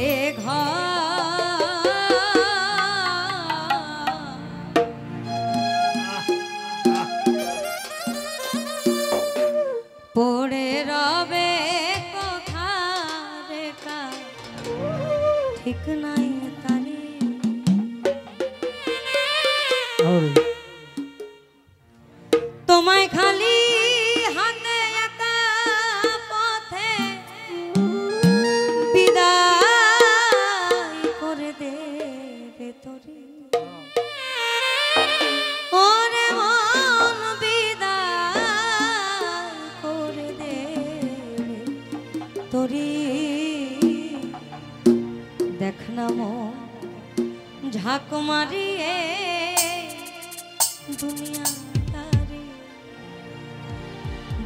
এ ঘর পড়ে রবে কোথারে কা ঠিক নাই তারি তোমায় খালি হাতে একা পথে বিদায় করে দেবে তোরে ওরে মন বিদায় করে দেবে তোরে দেখ না মন ঝাঁক মারিয়ে দুনিয়া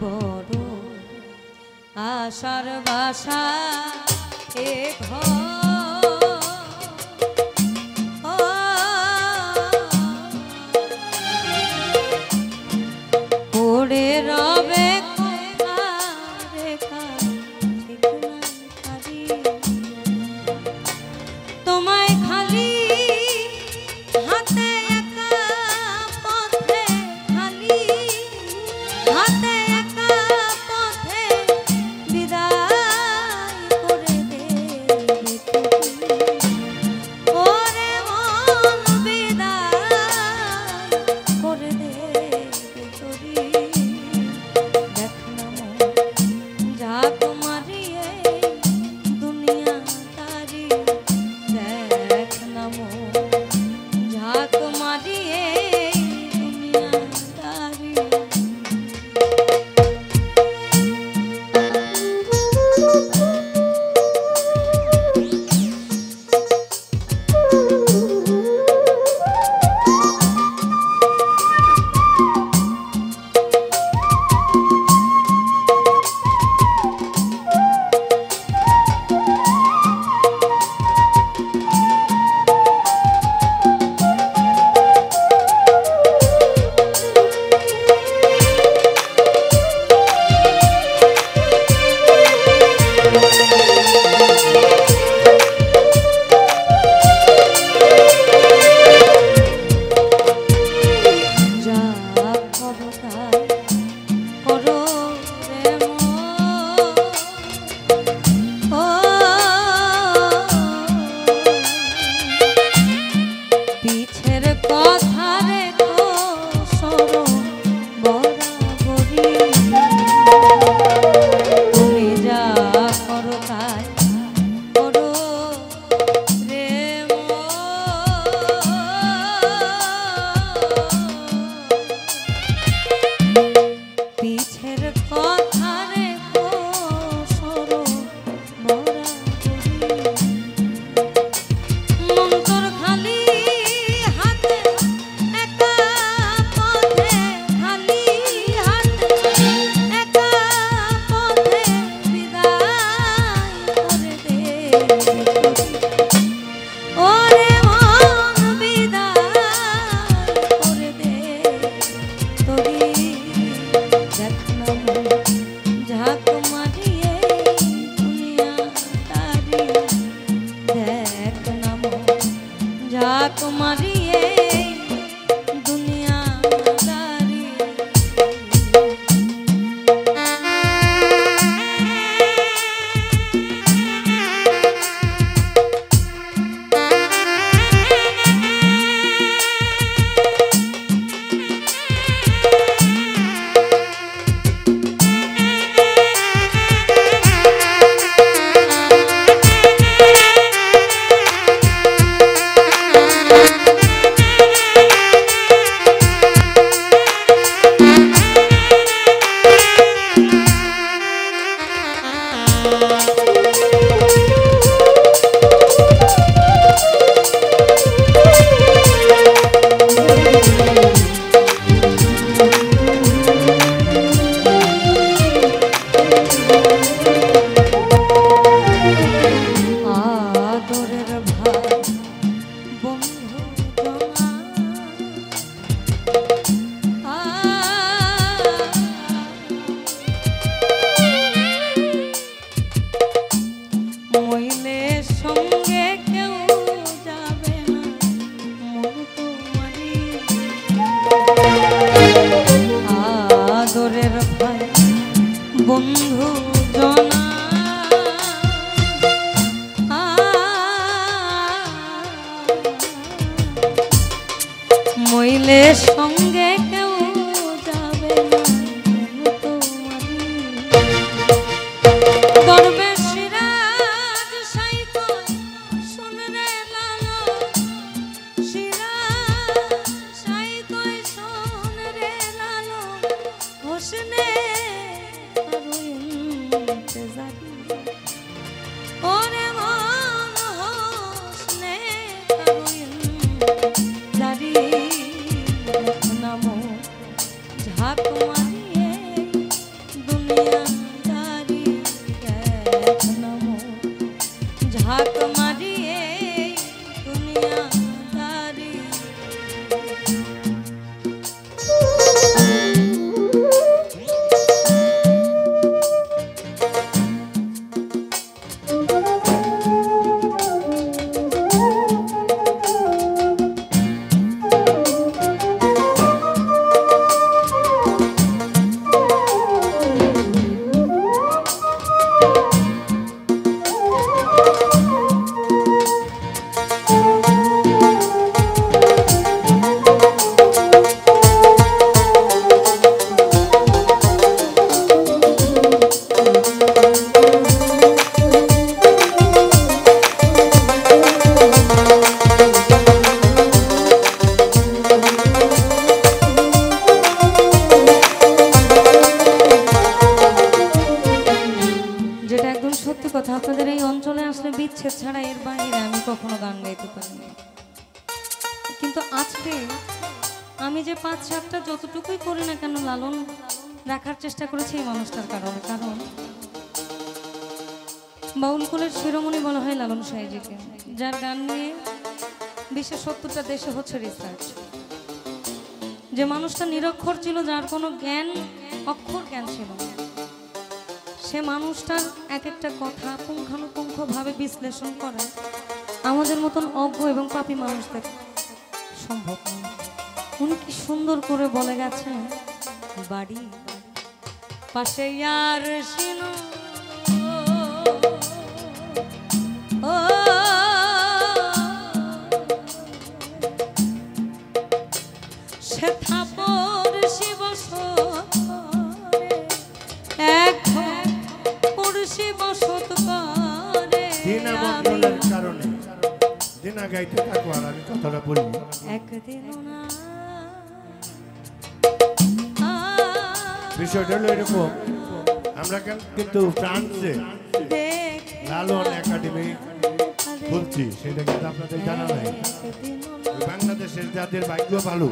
বড় আশার বাসা এ পড়ে রবে তোমায় খালি হাতে একা পথে খালি হাতে একা পথে বিদায় করে দেবে হাক মারিয়ে দুনিয়াদারি কথা আপনাদের এই অঞ্চলে আসলে বিচ্ছেদ ছাড়া এর বাইরে আমি কখনো গান গাইতে পারিনি কিন্তু আজকে আমি যে ৫-৭টা যতটুকুই করি না কেন লালন রাখার চেষ্টা করেছি এই মানুষটার কারণে কারণ বাউল কুলের শিরোমণি বলা হয় লালন সাহেবকে যার গান নিয়ে বিশ্বের ৭০টা দেশে হচ্ছে রিসার্চ যে মানুষটা নিরক্ষর ছিল যার কোনো জ্ঞান অক্ষর জ্ঞান ছিল না সে মানুষটার এক একটা কথা পুঙ্খানুপুঙ্খভাবে বিশ্লেষণ করা আমাদের মতন অজ্ঞ এবং পাপী মানুষদের সম্ভব নয় উনি কি সুন্দর করে বলে গেছেন বাড়ি পাশে আর শিনো ও সে থাপর শিব গাইতে থাকো আর আমি কথাটা বলি বিষয়টা হলো এরকম আমরা কিন্তু ফ্রান্সে লালন একাডেমি বলছি সেটা কিন্তু আপনাদের জানা নাই বাংলাদেশের যাদের ভাগ্য ভালো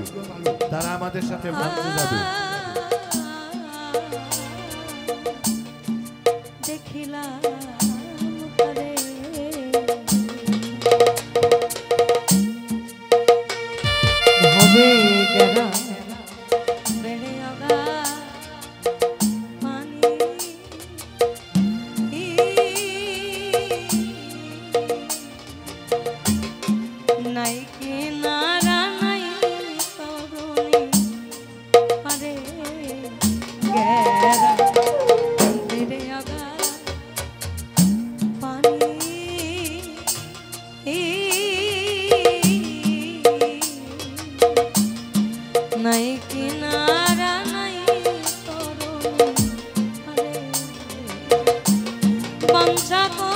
তারা আমাদের সাথে ফ্রান্সে যাবে বাঞ্ছা